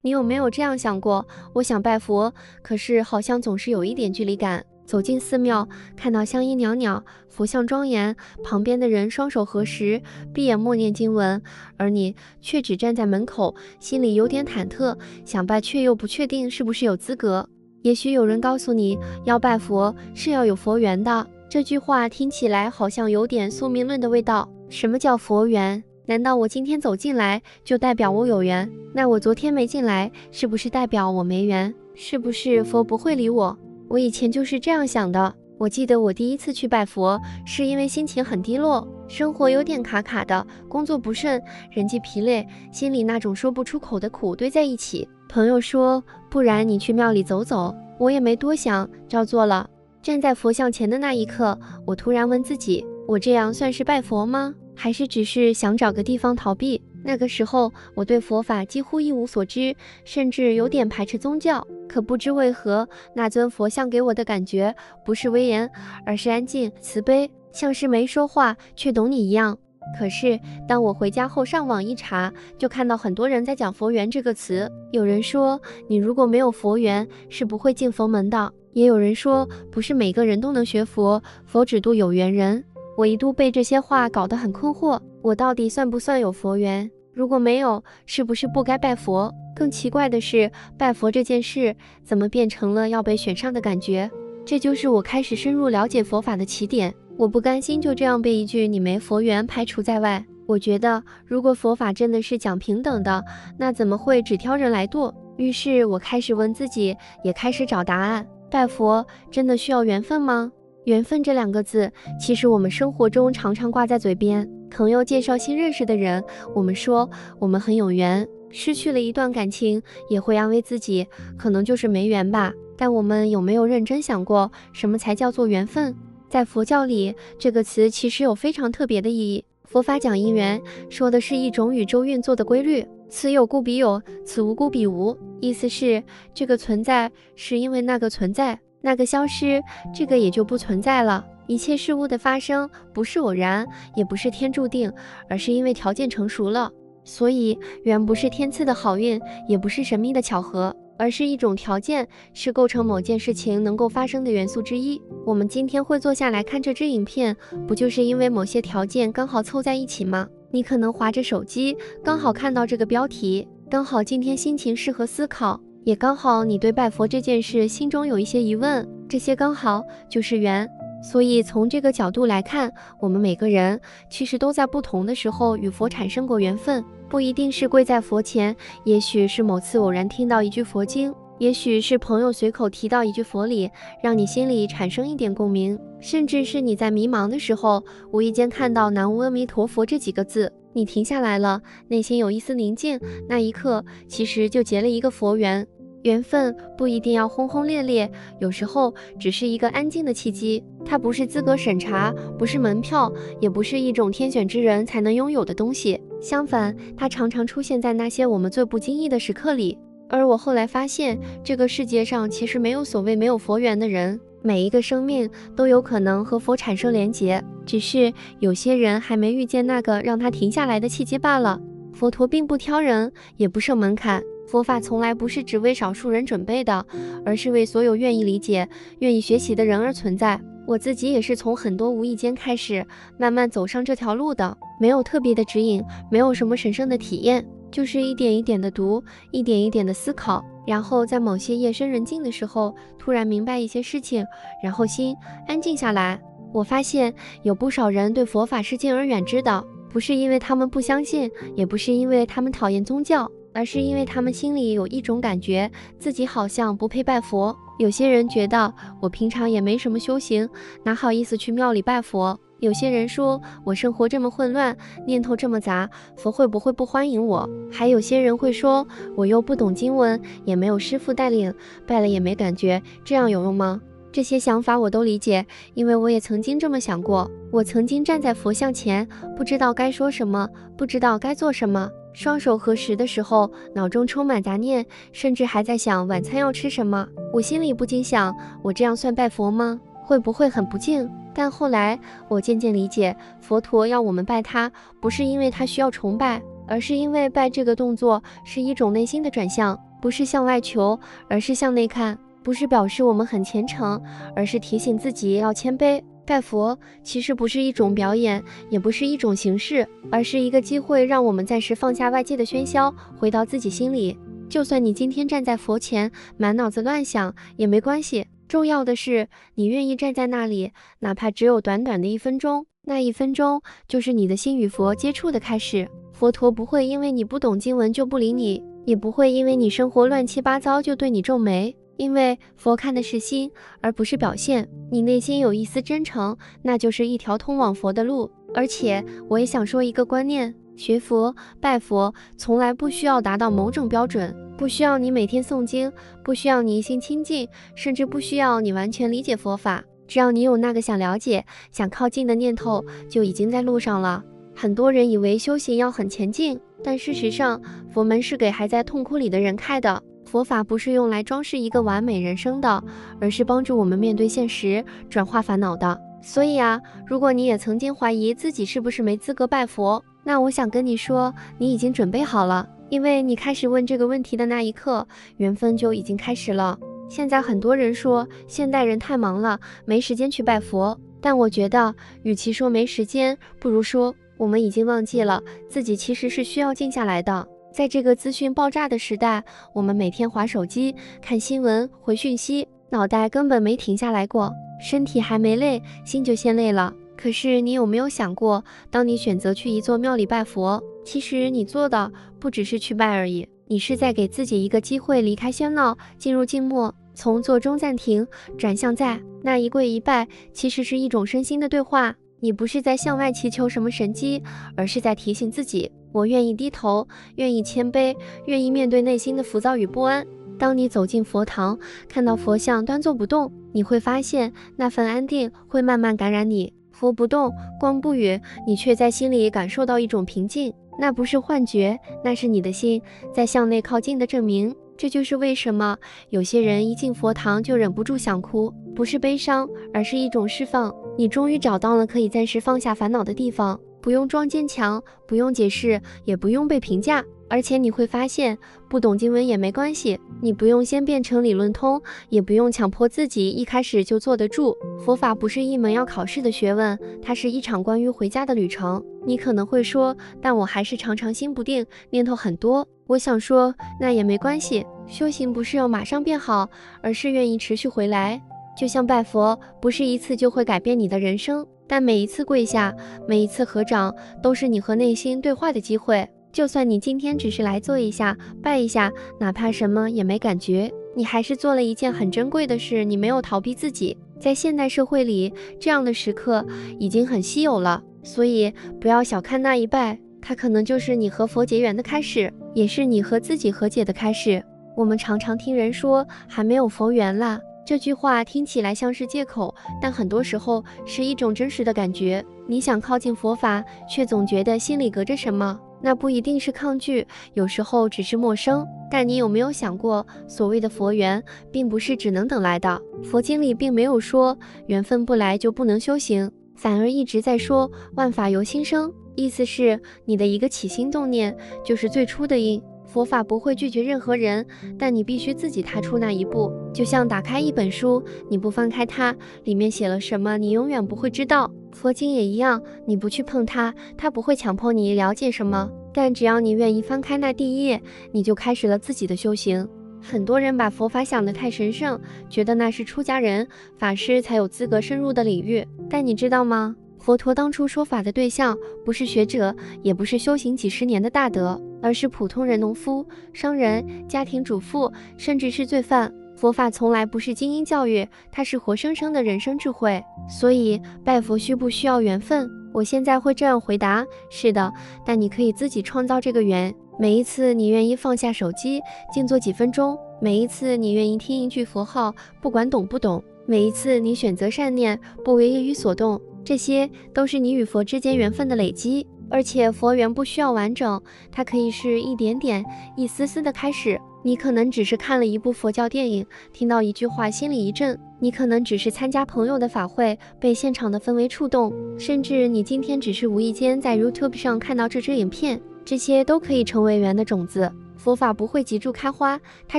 你有没有这样想过？我想拜佛，可是好像总是有一点距离感。走进寺庙，看到香衣袅袅，佛像庄严，旁边的人双手合十，闭眼默念经文，而你却只站在门口，心里有点忐忑，想拜却又不确定是不是有资格。也许有人告诉你，要拜佛是要有佛缘的。这句话听起来好像有点宿命论的味道。什么叫佛缘？难道我今天走进来就代表我有缘？那我昨天没进来，是不是代表我没缘？是不是佛不会理我？我以前就是这样想的。我记得我第一次去拜佛，是因为心情很低落，生活有点卡卡的，工作不顺，人际疲累，心里那种说不出口的苦堆在一起。朋友说，不然你去庙里走走。我也没多想，照做了。站在佛像前的那一刻，我突然问自己，我这样算是拜佛吗？还是只是想找个地方逃避？那个时候，我对佛法几乎一无所知，甚至有点排斥宗教。可不知为何，那尊佛像给我的感觉不是威严，而是安静、慈悲，像是没说话却懂你一样。可是，当我回家后上网一查，就看到很多人在讲佛缘这个词。有人说，你如果没有佛缘，是不会进佛门的。也有人说，不是每个人都能学佛，佛只渡有缘人。我一度被这些话搞得很困惑，我到底算不算有佛缘？如果没有，是不是不该拜佛？更奇怪的是，拜佛这件事怎么变成了要被选上的感觉？这就是我开始深入了解佛法的起点。我不甘心就这样被一句你没佛缘排除在外。我觉得，如果佛法真的是讲平等的，那怎么会只挑人来堕？于是我开始问自己，也开始找答案。拜佛真的需要缘分吗？缘分这两个字，其实我们生活中常常挂在嘴边。朋友介绍新认识的人，我们说我们很有缘。失去了一段感情，也会安慰自己，可能就是没缘吧。但我们有没有认真想过，什么才叫做缘分？在佛教里，这个词其实有非常特别的意义。佛法讲因缘，说的是一种宇宙运作的规律，此有故彼有，此无故彼无。意思是，这个存在是因为那个存在，那个消失，这个也就不存在了。一切事物的发生，不是偶然，也不是天注定，而是因为条件成熟了。所以，缘不是天赐的好运，也不是神秘的巧合，而是一种条件，是构成某件事情能够发生的元素之一。我们今天会坐下来看这支影片，不就是因为某些条件刚好凑在一起吗？你可能滑着手机，刚好看到这个标题，刚好今天心情适合思考，也刚好你对拜佛这件事心中有一些疑问，这些刚好就是缘。所以从这个角度来看，我们每个人其实都在不同的时候与佛产生过缘分，不一定是跪在佛前，也许是某次偶然听到一句佛经，也许是朋友随口提到一句佛理，让你心里产生一点共鸣，甚至是你在迷茫的时候，无意间看到南无阿弥陀佛这几个字，你停下来了，内心有一丝宁静，那一刻其实就结了一个佛缘。缘分不一定要轰轰烈烈，有时候只是一个安静的契机。它不是资格审查，不是门票，也不是一种天选之人才能拥有的东西。相反，它常常出现在那些我们最不经意的时刻里。而我后来发现，这个世界上其实没有所谓没有佛缘的人，每一个生命都有可能和佛产生连结，只是有些人还没遇见那个让他停下来的契机罢了。佛陀并不挑人，也不设门槛。佛法从来不是只为少数人准备的，而是为所有愿意理解、愿意学习的人而存在。我自己也是从很多无意间开始，慢慢走上这条路的，没有特别的指引，没有什么神圣的体验，就是一点一点的读，一点一点的思考，然后在某些夜深人静的时候，突然明白一些事情，然后心安静下来。我发现有不少人对佛法是敬而远之的，不是因为他们不相信，也不是因为他们讨厌宗教，而是因为他们心里有一种感觉，自己好像不配拜佛。有些人觉得我平常也没什么修行，哪好意思去庙里拜佛。有些人说我生活这么混乱，念头这么杂，佛会不会不欢迎我？还有些人会说我又不懂经文，也没有师父带领，拜了也没感觉，这样有用吗？这些想法我都理解，因为我也曾经这么想过。我曾经站在佛像前，不知道该说什么，不知道该做什么。双手合十的时候，脑中充满杂念，甚至还在想晚餐要吃什么。我心里不禁想，我这样算拜佛吗？会不会很不敬？但后来我渐渐理解，佛陀要我们拜他，不是因为他需要崇拜，而是因为拜这个动作是一种内心的转向。不是向外求，而是向内看；不是表示我们很虔诚，而是提醒自己要谦卑。拜佛其实不是一种表演，也不是一种形式，而是一个机会，让我们暂时放下外界的喧嚣，回到自己心里。就算你今天站在佛前，满脑子乱想也没关系，重要的是你愿意站在那里，哪怕只有短短的1分钟，那1分钟就是你的心与佛接触的开始。佛陀不会因为你不懂经文就不理你，也不会因为你生活乱七八糟就对你皱眉，因为佛看的是心，而不是表现。你内心有一丝真诚，那就是一条通往佛的路。而且我也想说一个观念，学佛拜佛从来不需要达到某种标准，不需要你每天诵经，不需要你一心清净，甚至不需要你完全理解佛法，只要你有那个想了解想靠近的念头，就已经在路上了。很多人以为修行要很前进，但事实上佛门是给还在痛苦里的人开的。佛法不是用来装饰一个完美人生的，而是帮助我们面对现实，转化烦恼的。所以啊，如果你也曾经怀疑自己是不是没资格拜佛，那我想跟你说，你已经准备好了，因为你开始问这个问题的那一刻，缘分就已经开始了。现在很多人说现代人太忙了，没时间去拜佛，但我觉得与其说没时间，不如说我们已经忘记了自己其实是需要静下来的。在这个资讯爆炸的时代，我们每天滑手机、看新闻、回讯息，脑袋根本没停下来过，身体还没累，心就先累了。可是你有没有想过，当你选择去一座庙里拜佛，其实你做的不只是去拜而已，你是在给自己一个机会离开喧闹，进入静默，从坐中暂停转向在。那一跪一拜其实是一种身心的对话，你不是在向外祈求什么神迹，而是在提醒自己，我愿意低头，愿意谦卑，愿意面对内心的浮躁与不安。当你走进佛堂，看到佛像端坐不动，你会发现那份安定会慢慢感染你。佛不动，光不语，你却在心里感受到一种平静，那不是幻觉，那是你的心在向内靠近的证明。这就是为什么有些人一进佛堂就忍不住想哭，不是悲伤，而是一种释放。你终于找到了可以暂时放下烦恼的地方，不用装坚强，不用解释，也不用被评价。而且你会发现，不懂经文也没关系，你不用先变成理论通，也不用强迫自己一开始就坐得住。佛法不是一门要考试的学问，它是一场关于回家的旅程。你可能会说，但我还是常常心不定，念头很多。我想说，那也没关系，修行不是要马上变好，而是愿意持续回来。就像拜佛，不是一次就会改变你的人生，但每一次跪下，每一次合掌，都是你和内心对话的机会。就算你今天只是来坐一下，拜一下，哪怕什么也没感觉，你还是做了一件很珍贵的事，你没有逃避自己。在现代社会里，这样的时刻已经很稀有了，所以不要小看那一拜，它可能就是你和佛结缘的开始，也是你和自己和解的开始。我们常常听人说还没有佛缘啦，这句话听起来像是借口，但很多时候是一种真实的感觉。你想靠近佛法，却总觉得心里隔着什么，那不一定是抗拒，有时候只是陌生。但你有没有想过，所谓的佛缘并不是只能等来的，佛经里并没有说缘分不来就不能修行，反而一直在说万法由心生，意思是你的一个起心动念就是最初的因。佛法不会拒绝任何人，但你必须自己踏出那一步。就像打开一本书，你不翻开它，里面写了什么你永远不会知道。佛经也一样，你不去碰它，它不会强迫你了解什么，但只要你愿意翻开那第一页，你就开始了自己的修行。很多人把佛法想得太神圣，觉得那是出家人、法师才有资格深入的领域，但你知道吗？佛陀当初说法的对象不是学者，也不是修行几十年的大德，而是普通人、农夫、商人、家庭主妇，甚至是罪犯。佛法从来不是精英教育，它是活生生的人生智慧。所以拜佛需不需要缘分？我现在会这样回答，是的，但你可以自己创造这个缘。每一次你愿意放下手机，静坐几分钟，每一次你愿意听一句佛号，不管懂不懂，每一次你选择善念，不为业余所动，这些都是你与佛之间缘分的累积。而且佛缘不需要完整，它可以是一点点、一丝丝的开始。你可能只是看了一部佛教电影，听到一句话心里一震，你可能只是参加朋友的法会，被现场的氛围触动，甚至你今天只是无意间在 YouTube 上看到这支影片，这些都可以成为缘的种子。佛法不会急住开花，它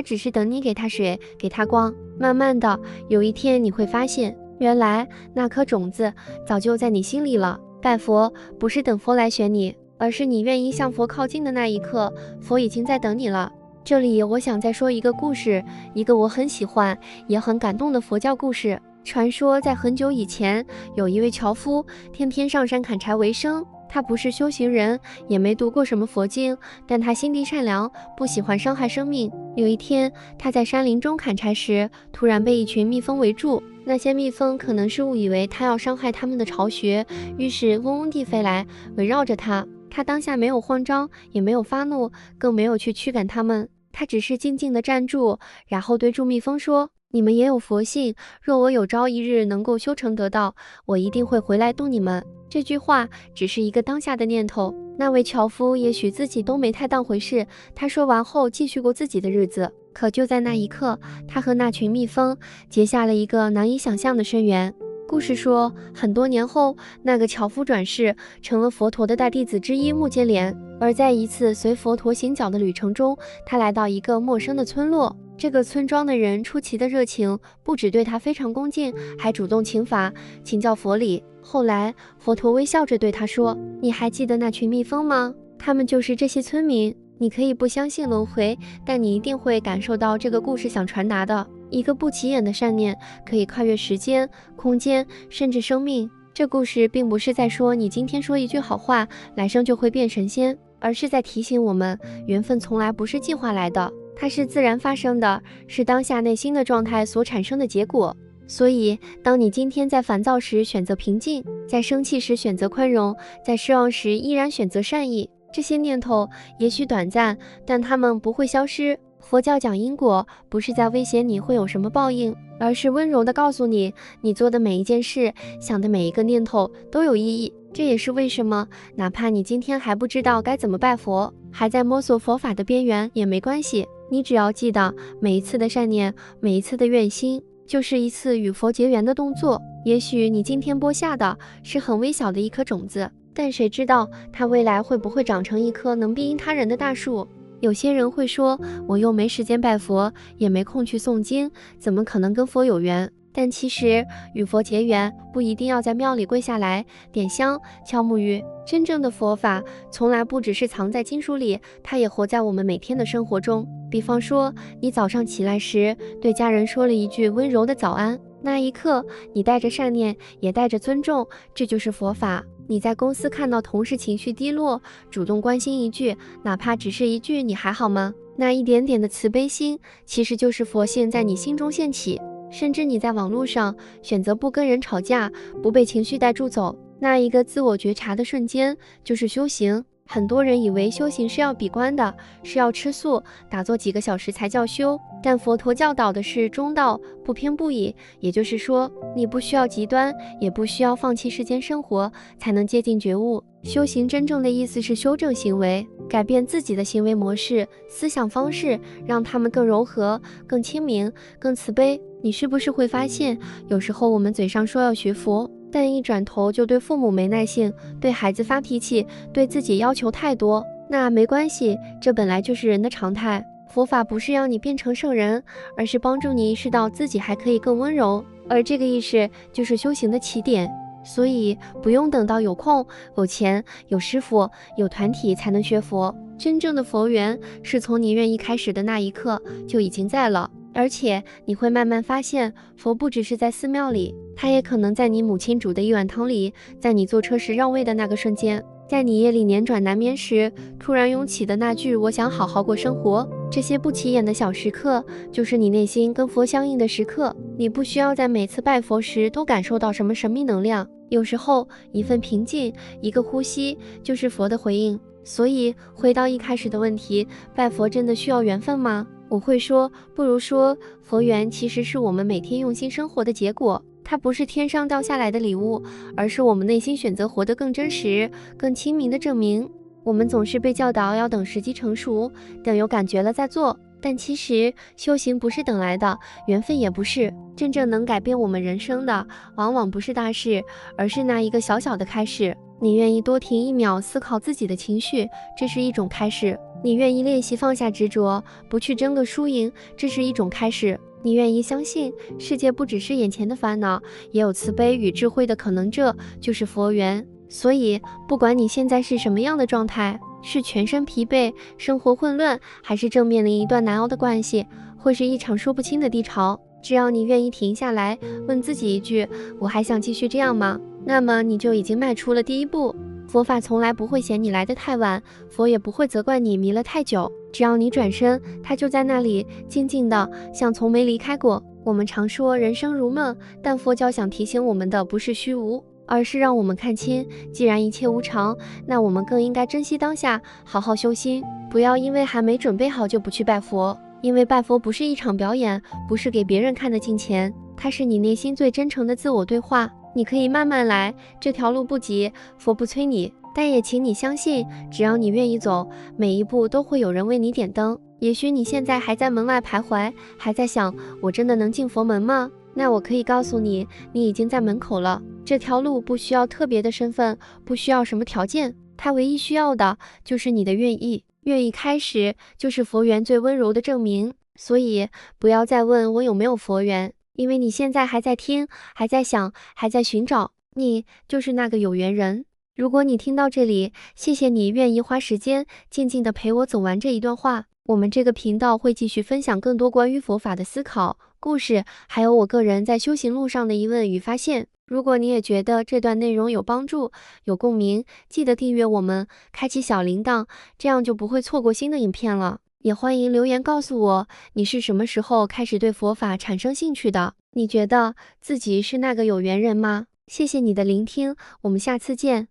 只是等你给它水，给它光。慢慢的，有一天你会发现，原来那颗种子早就在你心里了。拜佛不是等佛来选你，而是你愿意向佛靠近的那一刻，佛已经在等你了。这里我想再说一个故事，一个我很喜欢也很感动的佛教故事。传说在很久以前，有一位樵夫，天天上山砍柴为生。他不是修行人，也没读过什么佛经，但他心地善良，不喜欢伤害生命。有一天，他在山林中砍柴时，突然被一群蜜蜂围住。那些蜜蜂可能是误以为他要伤害他们的巢穴，于是嗡嗡地飞来，围绕着他。他当下没有慌张，也没有发怒，更没有去驱赶他们。他只是静静地站住，然后对住蜜蜂说：“你们也有佛性，若我有朝一日能够修成得道，我一定会回来度你们。”这句话只是一个当下的念头，那位樵夫也许自己都没太当回事。他说完后继续过自己的日子，可就在那一刻，他和那群蜜蜂结下了一个难以想象的深缘。故事说，很多年后，那个樵夫转世成了佛陀的大弟子之一目犍连。而在一次随佛陀行脚的旅程中，他来到一个陌生的村落。这个村庄的人出奇的热情，不只对他非常恭敬，还主动请法，请教佛理。后来，佛陀微笑着对他说：“你还记得那群蜜蜂吗？他们就是这些村民。你可以不相信轮回，但你一定会感受到这个故事想传达的。一个不起眼的善念，可以跨越时间、空间，甚至生命。这故事并不是在说你今天说一句好话，来生就会变神仙，而是在提醒我们，缘分从来不是计划来的，它是自然发生的，是当下内心的状态所产生的结果。所以，当你今天在烦躁时选择平静，在生气时选择宽容，在失望时依然选择善意，这些念头也许短暂，但它们不会消失。佛教讲因果，不是在威胁你会有什么报应，而是温柔地告诉你，你做的每一件事，想的每一个念头都有意义。这也是为什么，哪怕你今天还不知道该怎么拜佛，还在摸索佛法的边缘也没关系，你只要记得，每一次的善念，每一次的愿心，就是一次与佛结缘的动作。也许你今天播下的是很微小的一颗种子，但谁知道它未来会不会长成一棵能庇荫他人的大树。有些人会说，我又没时间拜佛，也没空去诵经，怎么可能跟佛有缘？但其实与佛结缘不一定要在庙里跪下来点香敲木鱼，真正的佛法从来不只是藏在经书里，它也活在我们每天的生活中。比方说，你早上起来时对家人说了一句温柔的早安，那一刻你带着善念，也带着尊重，这就是佛法。你在公司看到同事情绪低落，主动关心一句，哪怕只是一句你还好吗？那一点点的慈悲心，其实就是佛性在你心中现起。甚至你在网络上选择不跟人吵架，不被情绪带住走，那一个自我觉察的瞬间，就是修行。很多人以为修行是要闭关的，是要吃素，打坐几个小时才叫修，但佛陀教导的是中道，不偏不倚。也就是说，你不需要极端，也不需要放弃世间生活，才能接近觉悟。修行真正的意思是修正行为，改变自己的行为模式、思想方式，让他们更柔和、更清明、更慈悲。你是不是会发现，有时候我们嘴上说要学佛，但一转头就对父母没耐性，对孩子发脾气，对自己要求太多？那没关系，这本来就是人的常态。佛法不是要你变成圣人，而是帮助你意识到自己还可以更温柔，而这个意识就是修行的起点。所以不用等到有空、有钱、有师傅、有团体才能学佛，真正的佛缘是从你愿意开始的那一刻就已经在了。而且你会慢慢发现，佛不只是在寺庙里，它也可能在你母亲煮的一碗汤里，在你坐车时让位的那个瞬间，在你夜里辗转难眠时突然涌起的那句我想好好过生活。这些不起眼的小时刻，就是你内心跟佛相应的时刻。你不需要在每次拜佛时都感受到什么神秘能量，有时候一份平静，一个呼吸，就是佛的回应。所以回到一开始的问题，拜佛真的需要缘分吗？我会说，不如说佛缘其实是我们每天用心生活的结果，它不是天上掉下来的礼物，而是我们内心选择活得更真实、更亲民的证明。我们总是被教导要等时机成熟，等有感觉了再做，但其实修行不是等来的，缘分也不是。真正能改变我们人生的，往往不是大事，而是那一个小小的开始。你愿意多停1秒思考自己的情绪，这是一种开始。你愿意练习放下执着，不去争个输赢，这是一种开始。你愿意相信世界不只是眼前的烦恼，也有慈悲与智慧的可能，这就是佛缘。所以，不管你现在是什么样的状态，是全身疲惫、生活混乱，还是正面临一段难熬的关系，或是一场说不清的低潮，只要你愿意停下来，问自己一句：我还想继续这样吗？那么你就已经迈出了第一步。佛法从来不会嫌你来得太晚，佛也不会责怪你迷了太久。只要你转身，它就在那里，静静的，像从没离开过。我们常说人生如梦，但佛教想提醒我们的不是虚无，而是让我们看清，既然一切无常，那我们更应该珍惜当下，好好修心，不要因为还没准备好就不去拜佛。因为拜佛不是一场表演，不是给别人看的金钱，它是你内心最真诚的自我对话。你可以慢慢来，这条路不急，佛不催你，但也请你相信，只要你愿意走，每一步都会有人为你点灯。也许你现在还在门外徘徊，还在想，我真的能进佛门吗？那我可以告诉你，你已经在门口了。这条路不需要特别的身份，不需要什么条件，它唯一需要的就是你的愿意。愿意开始，就是佛缘最温柔的证明。所以，不要再问我有没有佛缘，因为你现在还在听，还在想，还在寻找，你就是那个有缘人。如果你听到这里，谢谢你愿意花时间静静地陪我走完这一段话。我们这个频道会继续分享更多关于佛法的思考、故事，还有我个人在修行路上的疑问与发现。如果你也觉得这段内容有帮助、有共鸣，记得订阅我们，开启小铃铛，这样就不会错过新的影片了。也欢迎留言告诉我，你是什么时候开始对佛法产生兴趣的？你觉得自己是那个有缘人吗？谢谢你的聆听，我们下次见。